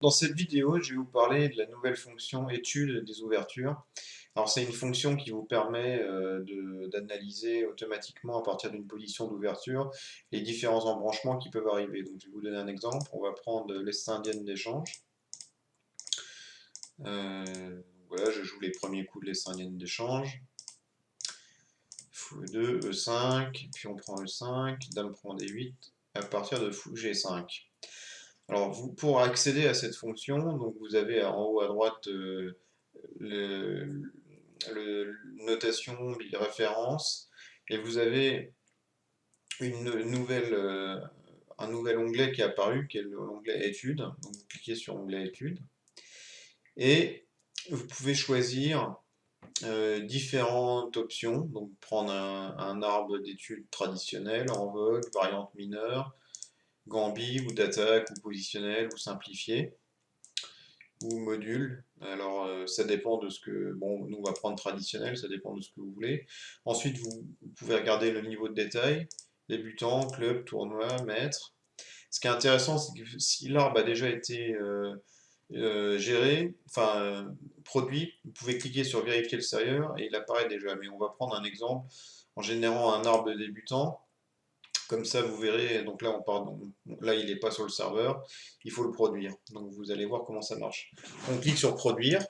Dans cette vidéo, je vais vous parler de la nouvelle fonction étude des ouvertures. Alors, c'est une fonction qui vous permet d'analyser automatiquement à partir d'une position d'ouverture les différents embranchements qui peuvent arriver. Donc, je vais vous donner un exemple. On va prendre l'Est indienne d'échange. Voilà, je joue les premiers coups de l'Est indienne d'échange. Fou E2, E5, puis on prend E5, Dame prend D8, à partir de Fou G5. Alors, pour accéder à cette fonction, donc vous avez en haut à droite le, notation référence et vous avez un nouvel onglet qui est apparu qui est l'onglet études. Donc, vous cliquez sur l'onglet études et vous pouvez choisir différentes options. Donc, prendre un arbre d'études traditionnel, en vogue, variante mineure, Gambit ou d'attaque ou positionnel ou simplifié ou module. Alors ça dépend de ce que, bon, nous on va prendre traditionnel, ça dépend de ce que vous voulez. Ensuite vous pouvez regarder le niveau de détail, débutant, club, tournoi, maître. Ce qui est intéressant, c'est que si l'arbre a déjà été géré, enfin produit, vous pouvez cliquer sur vérifier le serveur et il apparaît déjà. Mais on va prendre un exemple en générant un arbre de débutant. Comme ça, vous verrez, donc là, là il n'est pas sur le serveur, il faut le produire. Donc vous allez voir comment ça marche. On clique sur produire.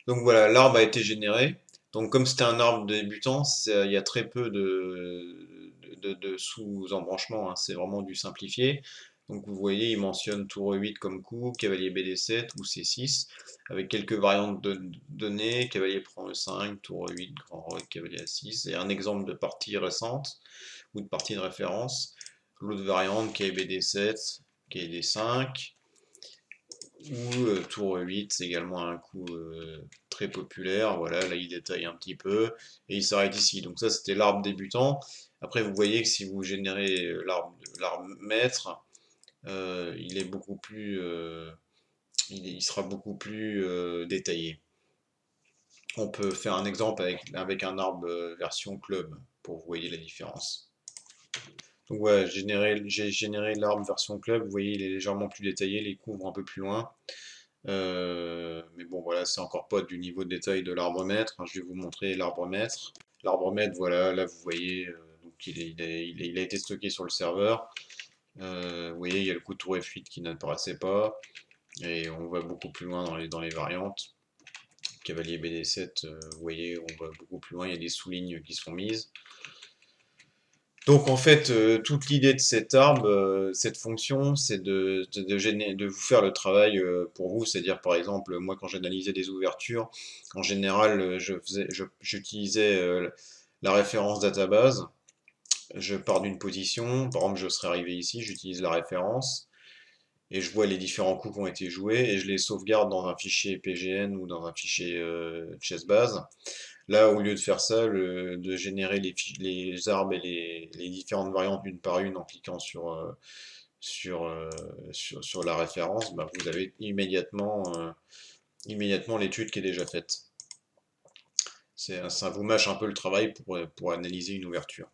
Donc voilà, l'arbre a été généré. Donc comme c'était un arbre débutant, il y a très peu de sous-embranchements, hein. C'est vraiment du simplifié. Donc vous voyez, il mentionne tour E8 comme coup, cavalier BD7 ou C6, avec quelques variantes de données, cavalier prend E5, tour E8, grand roc, cavalier A6, et un exemple de partie récente ou de partie de référence. L'autre variante qui est BD7, qui est D5, ou tour 8, c'est également un coup très populaire. Voilà, là il détaille un petit peu et il s'arrête ici. Donc ça c'était l'arbre débutant. Après vous voyez que si vous générez l'arbre maître, il est beaucoup plus, il sera beaucoup plus détaillé. On peut faire un exemple avec un arbre version club pour vous voyez la différence. Donc ouais, j'ai généré l'arbre version club. Vous voyez, il est légèrement plus détaillé, les coups vont un peu plus loin. Mais bon, voilà, c'est encore pas du niveau de détail de l'arbre maître. Je vais vous montrer l'arbre maître. L'arbre maître, voilà, là vous voyez, donc il a été stocké sur le serveur. Vous voyez, il y a le coup de tour F8 qui n'apparaissait pas. Et on va beaucoup plus loin dans les variantes. Cavalier BD7, vous voyez, on va beaucoup plus loin. Il y a des sous-lignes qui sont mises. Donc en fait, toute l'idée de cet arbre, cette fonction, c'est de vous faire le travail pour vous. C'est-à-dire par exemple, moi quand j'analysais des ouvertures, en général, j'utilisais la référence database. Je pars d'une position, par exemple je serais arrivé ici, j'utilise la référence, et je vois les différents coups qui ont été joués, et je les sauvegarde dans un fichier PGN ou dans un fichier chessbase. Là, au lieu de faire ça, de générer les arbres et les différentes variantes une par une en cliquant sur la référence, bah, vous avez immédiatement l'étude qui est déjà faite. Ça vous mâche un peu le travail pour analyser une ouverture.